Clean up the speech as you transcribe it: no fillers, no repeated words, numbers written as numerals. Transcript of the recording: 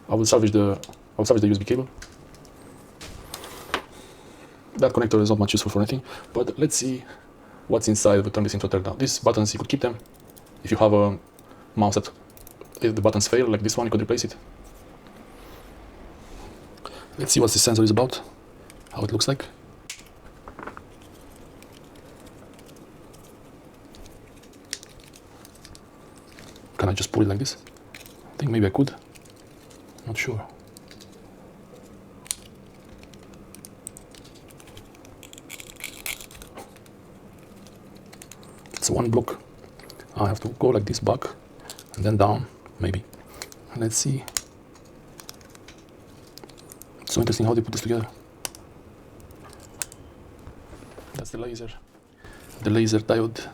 I will salvage the USB cable. That connector is not much useful for anything, but let's see what's inside. We turn this into a teardown. These buttons, you could keep them. If you have a mouse that if the buttons fail, like this one, you could replace it. Let's see what this sensor is about, how it looks like. Can I just pull it like this? I think maybe I could. Not sure. It's one block. I have to go like this back and then down, maybe. Let's see. It's so interesting how they put this together. That's the laser diode.